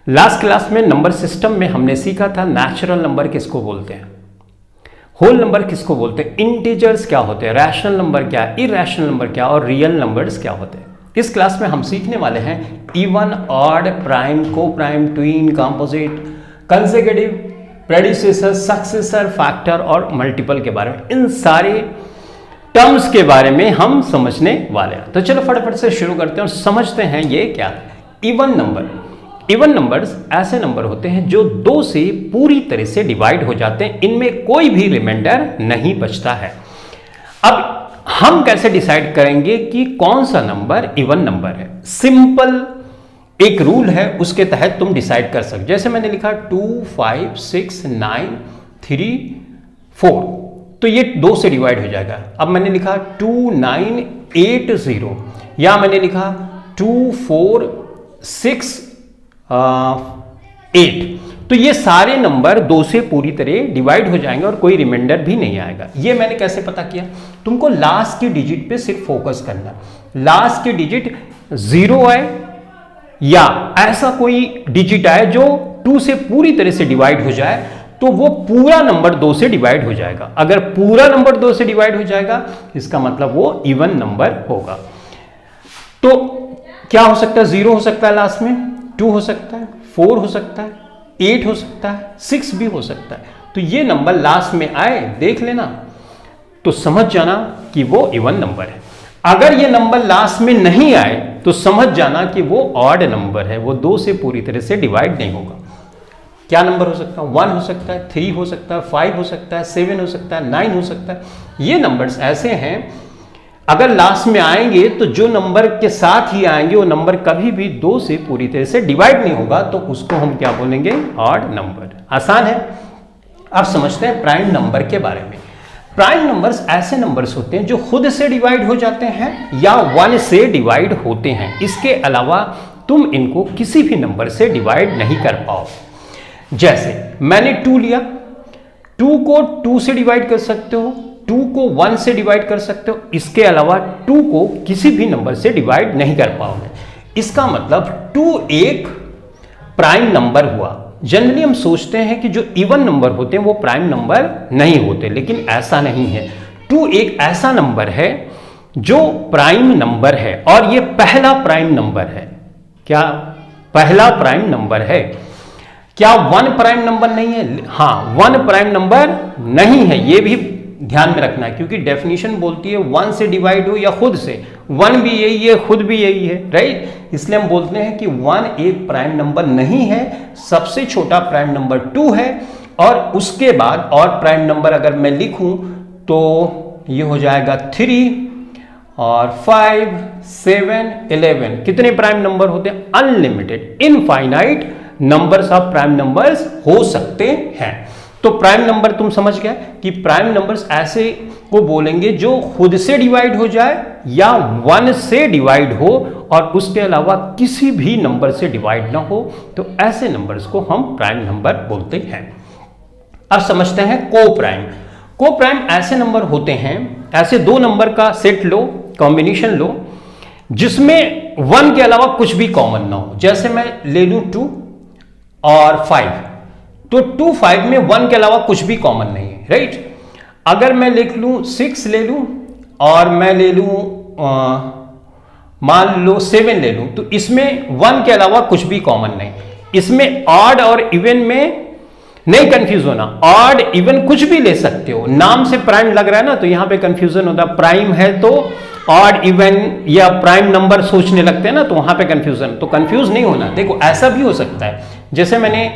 Last class में number system में हमने सीखा था नेचुरल नंबर किसको बोलते हैं, होल नंबर किसको बोलते हैं, इंटीजर्स क्या होते हैं, रैशनल नंबर क्या है, इरैशनल नंबर क्या और रियल नंबर्स क्या होते हैं। इस क्लास में हम सीखने वाले हैं इवन, ऑड, प्राइम, को prime, twin, composite, consecutive, predecessor, successor, factor और मल्टीपल के बारे में। इन सारे टर्म्स के बारे में हम समझने वाले हैं। तो चलो फटाफट से शुरू करते हैं और समझते हैं ये क्या है। इवन नंबर, इवन नंबर्स ऐसे नंबर होते हैं जो 2 से पूरी तरह से डिवाइड हो जाते हैं, इनमें कोई भी रिमाइंडर नहीं बचता है। अब हम कैसे डिसाइड करेंगे कि कौन सा नंबर इवन नंबर है? सिंपल एक रूल है, उसके तहत तुम डिसाइड कर सकते। जैसे मैंने लिखा 2, 5, 6, 9, 3, 4, तो ये 2 से डिवाइड हो जाएगा। अब मैंने लिखा 2, 9, 8, 0, या मैंने लिखा 2, 4, 6, 8, तो ये सारे नंबर 2 से पूरी तरह डिवाइड हो जाएंगे और कोई रिमाइंडर भी नहीं आएगा। ये मैंने कैसे पता किया? तुमको लास्ट की डिजिट पे सिर्फ फोकस करना है। लास्ट की डिजिट 0 आए या ऐसा कोई डिजिट आए जो 2 से पूरी तरह से डिवाइड हो जाए, तो वो पूरा नंबर 2 से डिवाइड हो जाएगा। अगर पूरा नंबर 2 से डिवाइड हो जाएगा, इसका मतलब वो इवन नंबर होगा। तो क्या हो सकता है? 0 हो सकता है लास्ट में, 2 हो सकता है, 4 हो सकता है, 8 हो सकता है, 6 भी हो सकता है। तो ये नंबर लास्ट में आए, देख लेना, तो समझ जाना कि वो इवन नंबर है। अगर ये नंबर लास्ट में नहीं आए तो समझ जाना कि वो ऑड नंबर है, वो 2 से पूरी तरह से डिवाइड नहीं होगा। क्या नंबर हो सकता है? 1 हो सकता है, 3 हो सकता है, 5 हो सकता है, 7 हो सकता है, 9 हो सकता है। ये नंबर्स ऐसे हैं, अगर लास्ट में आएंगे तो जो नंबर के साथ ही आएंगे वो नंबर कभी भी 2 से पूरी तरह से डिवाइड नहीं होगा, तो उसको हम क्या बोलेंगे? Odd number. आसान है। अब समझते हैं प्राइम नंबर के बारे में। प्राइम नंबर्स ऐसे नंबर्स होते हैं जो खुद से डिवाइड हो जाते हैं या 1 से डिवाइड होते हैं। इसके अलावा तुम इनको किसी भी नंबर से डिवाइड नहीं कर पाओ। जैसे मैंने 2 लिया, 2 को 2 से डिवाइड कर सकते हो, 2 को 1 से डिवाइड कर सकते हो, इसके अलावा 2 को किसी भी नंबर से डिवाइड नहीं कर पाओगे। इसका मतलब 2 एक प्राइम नंबर हुआ। जनरली हम सोचते हैं कि जो इवन नंबर होते हैं वो प्राइम नंबर नहीं होते, लेकिन ऐसा नहीं है। 2 एक ऐसा नंबर है जो प्राइम नंबर है और ये पहला प्राइम नंबर है। क्या पहला प्राइम नंबर है? क्या 1 प्राइम नंबर नहीं है? हाँ, 1 प्राइम नंबर नहीं है, ये भी ध्यान में रखना है, क्योंकि डेफिनेशन बोलती है 1 से डिवाइड हो या खुद से। 1 भी यही है, खुद भी यही है, राइट? इसलिए हम बोलते हैं कि 1 एक प्राइम नंबर नहीं है। सबसे छोटा प्राइम नंबर 2 है और उसके बाद और प्राइम नंबर अगर मैं लिखूं तो ये हो जाएगा 3 और 5, 7, 11। कितने प्राइम नंबर होते हैं? Unlimited, infinite numbers of prime numbers हो सकते हैं। तो प्राइम नंबर तुम समझ गए कि प्राइम नंबर्स ऐसे को बोलेंगे जो खुद से डिवाइड हो जाए या 1 से डिवाइड हो और उसके अलावा किसी भी नंबर से डिवाइड ना हो, तो ऐसे नंबर्स को हम प्राइम नंबर बोलते हैं। अब समझते हैं को प्राइम। को प्राइम ऐसे नंबर होते हैं, ऐसे 2 नंबर का सेट लो, कॉम्बिनेशन लो, जिसमें 1 के अलावा कुछ भी कॉमन ना हो। जैसे मैं ले लूं 2 और 5, तो 2, 5 में 1 के अलावा कुछ भी कॉमन नहीं है, राइट? अगर मैं लिख लूं 6 ले लूं और मैं ले लूं मान लो 7 ले लूं, तो इसमें 1 के अलावा कुछ भी कॉमन नहीं। इसमें ऑड और इवन में नहीं कंफ्यूज होना, ऑड इवन कुछ भी ले सकते हो। नाम से प्राइम लग रहा है ना, तो यहां पे कंफ्यूजन होता है। प्राइम है तो ऑड इवन या प्राइम नंबर सोचने लगते हैं ना, तो वहां पे कंफ्यूजन, तो कंफ्यूज नहीं होना। देखो ऐसा भी हो सकता है, जैसे मैंने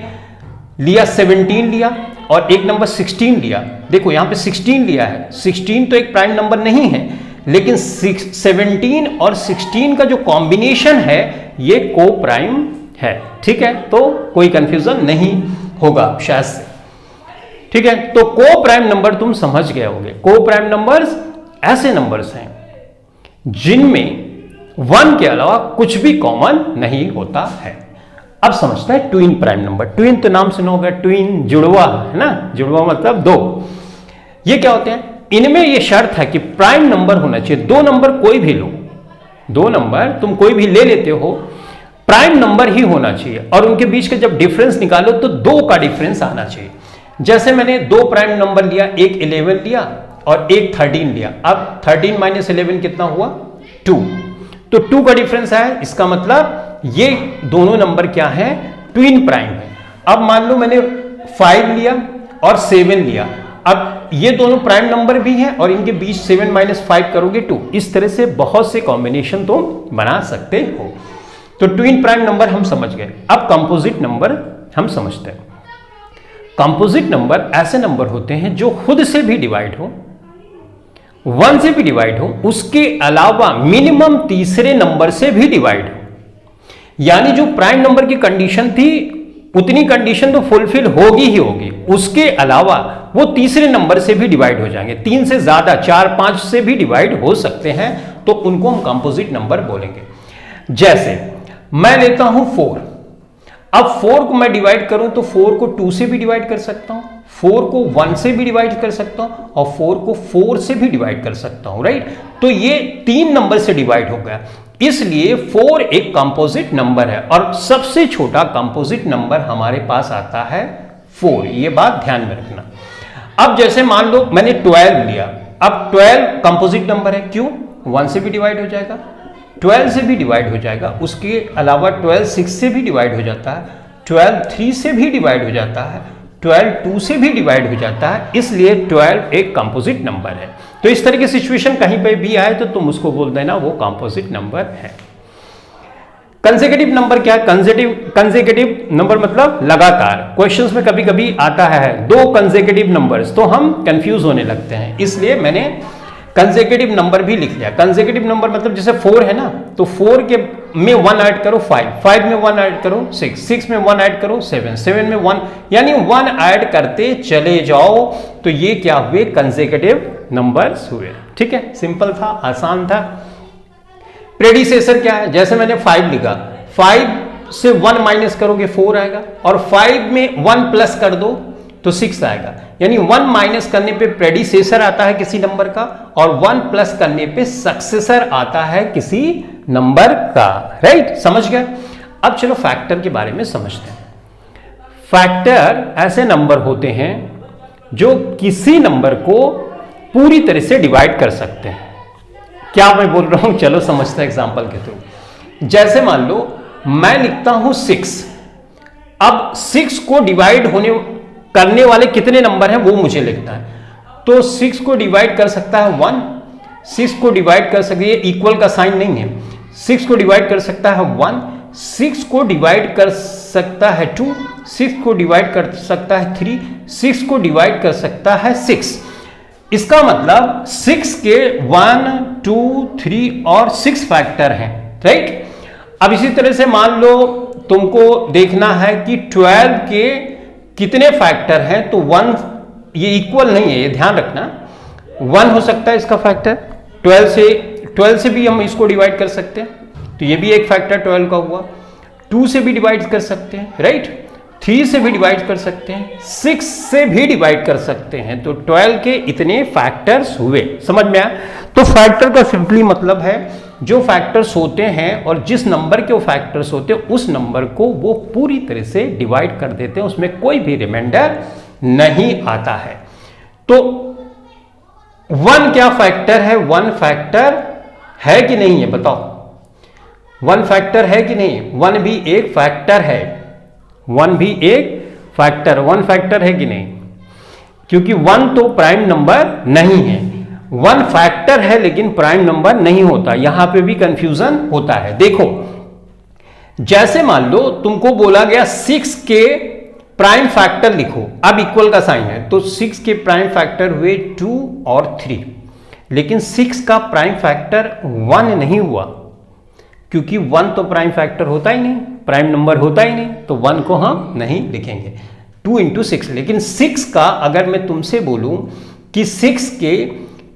लिया 17 लिया और एक नंबर 16 लिया। देखो यहां पे 16 लिया है, 16 तो एक प्राइम नंबर नहीं है, लेकिन 17 और 16 का जो कॉम्बिनेशन है ये को प्राइम है, ठीक है? तो कोई कंफ्यूजन नहीं होगा शायद से, ठीक है? तो को प्राइम नंबर तुम समझ गए होंगे। को प्राइम नंबर्स ऐसे नंबर्स हैं जिनमें 1 के अलावा कुछ भी कॉमन नहीं होता है। अब समझते हैं ट्विन प्राइम नंबर। ट्विन तो नाम सुना होगा, ट्विन जुड़वा है ना, जुड़वा मतलब 2। ये क्या होते हैं? इनमें ये शर्त है कि प्राइम नंबर होना चाहिए। 2 नंबर कोई भी लो, 2 नंबर तुम कोई भी ले लेते हो, प्राइम नंबर ही होना चाहिए और उनके बीच का जब डिफरेंस निकालो तो 2 का डिफरेंस आना चाहिए। जैसे मैंने 2 प्राइम नंबर लिया, एक 11 लिया और एक 13 लिया। अब 13 माइनस 11 कितना हुआ? 2। तो 2 का डिफरेंस है, इसका मतलब ये दोनों नंबर क्या है? ट्विन प्राइम है। अब मान लो मैंने 5 लिया और 7 लिया, अब ये दोनों प्राइम नंबर भी हैं और इनके बीच 7 माइनस 5 करोगे 2। इस तरह से बहुत से कॉम्बिनेशन तुम बना सकते हो। तो ट्विन प्राइम नंबर हम समझ गए। अब कंपोजिट नंबर हम समझते हैं। कंपोजिट नंबर ऐसे नंबर होते हैं जो खुद से भी डिवाइड हो, 1 से भी डिवाइड हो, उसके अलावा मिनिमम तीसरे नंबर से भी डिवाइड हो। यानी जो प्राइम नंबर की कंडीशन थी उतनी कंडीशन तो फुलफिल होगी ही होगी, उसके अलावा वो तीसरे नंबर से भी डिवाइड हो जाएंगे। 3 से ज्यादा, 4, 5 से भी डिवाइड हो सकते हैं, तो उनको हम कंपोजिट नंबर बोलेंगे। जैसे मैं लेता हूं 4। अब 4 को मैं डिवाइड करूं तो 4 को 2 से भी डिवाइड कर सकता हूं, 4 को 1 से भी डिवाइड कर सकता हूं और 4 को 4 से भी डिवाइड कर सकता हूं, राइट। तो ये 3 नंबर से डिवाइड हो गया, इसलिए 4 एक कंपोजिट नंबर है और सबसे छोटा कंपोजिट नंबर हमारे पास आता है 4। ये बात ध्यान में रखना। अब जैसे मान लो मैंने 12 लिया, अब 12 कंपोजिट नंबर है, क्यों? 1 से भी डिवाइड हो जाएगा, 12 से भी डिवाइड हो जाएगा, उसके अलावा 12 6 से भी डिवाइड हो जाता है, 12 3 से भी डिवाइड हो जाता है, 12 2 से भी डिवाइड हो जाता है, इसलिए 12 एक कंपोजिट नंबर है। तो इस तरह की सिचुएशन कहीं पे भी आए तो तुम उसको बोल देना वो कंपोजिट नंबर है। कंसेक्यूटिव नंबर क्या है? कंसेक्यूटिव नंबर मतलब लगातार। क्वेश्चंस में कभी कभी आता है 2 कंसेक्यूटिव नंबर्स, तो हम कंफ्यूज होने लगते हैं, इसलिए मैंने कंसेक्यूटिव नंबर भी लिख लिया। कंसेक्यूटिव नंबर मतलब जैसे 4 है ना, तो 4 के में 1 ऐड करो 5, 5 में 1 ऐड करो 6, 6 में 1 ऐड करो 7, 7 में 1, यानी 1 ऐड करते चले जाओ, तो ये क्या हुए? कंसेक्यूटिव नंबर्स हुए। ठीक है, सिंपल था, आसान था। प्रेडिसेसर क्या है? जैसे मैंने 5 लिखा, 5 से 1 माइनस करोगे 4 आएगा और 5 में 1 प्लस कर दो तो 6 आएगा, यानी 1 माइनस करने पे प्रेडिसेसर आता है किसी नंबर का और 1 प्लस करने पे सक्सेसर आता है किसी नंबर का, राइट। समझ गए? अब चलो फैक्टर के बारे में समझते हैं। फैक्टर ऐसे नंबर होते हैं जो किसी नंबर को पूरी तरह से डिवाइड कर सकते हैं। क्या मैं बोल रहा हूं? चलो समझते हैं एग्जांपल के थ्रू। जैसे मान लो मैं लिखता हूं 6, अब 6 को डिवाइड करने वाले कितने नंबर हैं वो मुझे लिखना है। तो 6 को डिवाइड कर सकता है 1, 6 को डिवाइड कर सकती है, इक्वल का साइन नहीं है, 6 को डिवाइड कर सकता है 1, 6 को डिवाइड कर सकता है 2, 6 को डिवाइड कर सकता है 3, 6 को डिवाइड कर सकता है 6। इसका मतलब 6 के 1, 2, 3 और 6 फैक्टर हैं, राइट। अब इसी तरह से मान लो तुमको देखना है कि 12 के कितने फैक्टर हैं, तो 1 ये इक्वल नहीं है, ये ध्यान रखना। 1 हो सकता है इसका फैक्टर, 12 से भी हम इसको डिवाइड कर सकते हैं, तो ये भी एक फैक्टर 12 का हुआ। 2 से भी डिवाइड कर सकते हैं, राइट। 3 से भी डिवाइड कर सकते हैं, 6 से भी डिवाइड कर सकते हैं, तो 12 के इतने फैक्टर्स हुए। समझ में आया? तो फैक्टर का सिंपली मतलब है जो फैक्टर्स होते हैं और जिस नंबर के वो फैक्टर्स होते हैं उस नंबर को वो पूरी तरह से डिवाइड कर देते हैं, उसमें कोई भी रिमाइंडर नहीं आता है। तो 1 क्या फैक्टर है? 1 फैक्टर है कि नहीं है बताओ? 1 फैक्टर है कि नहीं? 1 भी एक फैक्टर है, 1 भी एक फैक्टर, 1 फैक्टर है कि नहीं? क्योंकि 1 तो प्राइम नंबर नहीं है, 1 फैक्टर है लेकिन प्राइम नंबर नहीं होता। यहां पे भी कंफ्यूजन होता है। देखो, जैसे मान लो तुमको बोला गया 6 के प्राइम फैक्टर लिखो, अब इक्वल का साइन है, तो 6 के प्राइम फैक्टर हुए 2 और 3, लेकिन 6 का प्राइम फैक्टर 1 नहीं हुआ, क्योंकि 1 तो प्राइम फैक्टर होता ही नहीं, प्राइम नंबर होता ही नहीं, तो 1 को हम नहीं लिखेंगे। 2 × 6, लेकिन 6 का अगर मैं तुमसे बोलूं कि 6 के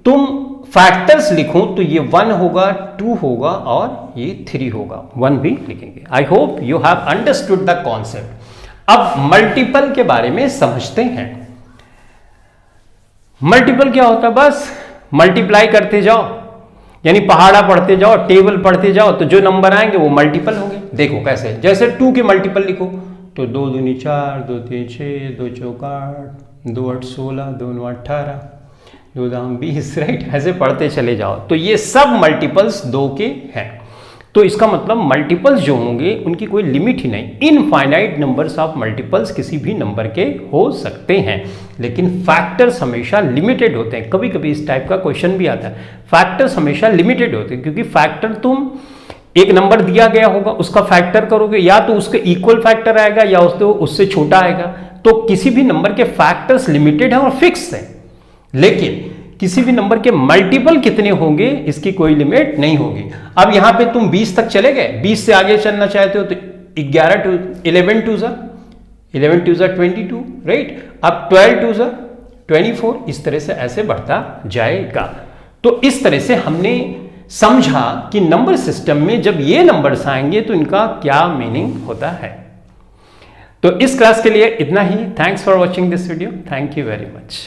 तुम फैक्टर्स लिखो तो ये 1 होगा, 2 होगा और ये 3 होगा, 1 भी लिखेंगे। I hope you have understood the concept. अब मल्टीपल के बारे में समझते हैं। मल्टीपल क्या होता है? बस मल्टीप्लाई करते जाओ, यानी पहाड़ा पढ़ते जाओ, टेबल पढ़ते जाओ, तो जो नंबर आएंगे वो मल्टीपल होंगे। देखो कैसे, जैसे 2 के मल्टीपल लिखो तो 2 दूनी 4, 2 3 6, 2 चौका 8, 2 8 16, 2 9 18, 2 दाम 20, राइट। ऐसे पढ़ते चले जाओ। तो ये सब मल्टीपल्स 2 के हैं। तो इसका मतलब मल्टीपल्स जो होंगे उनकी कोई लिमिट ही नहीं, इनफाइनाइट नंबर्स ऑफ मल्टीपल्स किसी भी नंबर के हो सकते हैं, लेकिन फैक्टर्स हमेशा लिमिटेड होते हैं। कभी कभी इस टाइप का क्वेश्चन भी आता है, फैक्टर्स हमेशा लिमिटेड होते हैं, क्योंकि फैक्टर तुम एक नंबर दिया गया होगा उसका फैक्टर करोगे, या तो उसके इक्वल फैक्टर आएगा या उससे छोटा आएगा। तो किसी भी नंबर के फैक्टर्स लिमिटेड है और फिक्स है, लेकिन किसी भी नंबर के मल्टीपल कितने होंगे इसकी कोई लिमिट नहीं होगी। अब यहां पे तुम 20 तक चले गए, 20 से आगे चलना चाहते हो तो 11 टू 22, राइट। अब 12 टू 24, इस तरह से ऐसे बढ़ता जाएगा। तो इस तरह से हमने समझा कि नंबर सिस्टम में जब ये नंबर्स आएंगे तो इनका क्या मीनिंग होता है। तो इस क्लास के लिए इतना ही। Thanks for watching this video. Thank you very much.